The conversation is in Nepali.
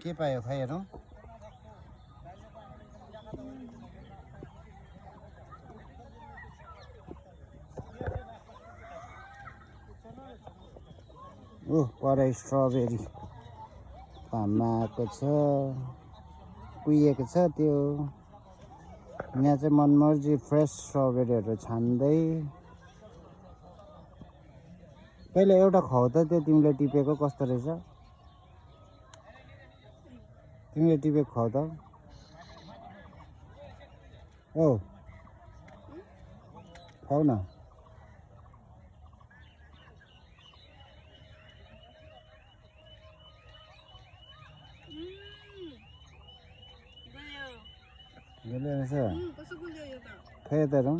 के पायो खै हेरौँ पर स्ट्रबेरी फार्ममा आएको छ कुहिएको छ त्यो यहाँ चाहिँ मनमर्जी फ्रेस स्ट्रबेरीहरू छान्दै पहिला एउटा खाऊ त त्यो तिमीले टिपेको कस्तो रहेछ तिमीले टिपेको खाऊ त ओ खाऊ न गयो रहेछ खै त हेरौँ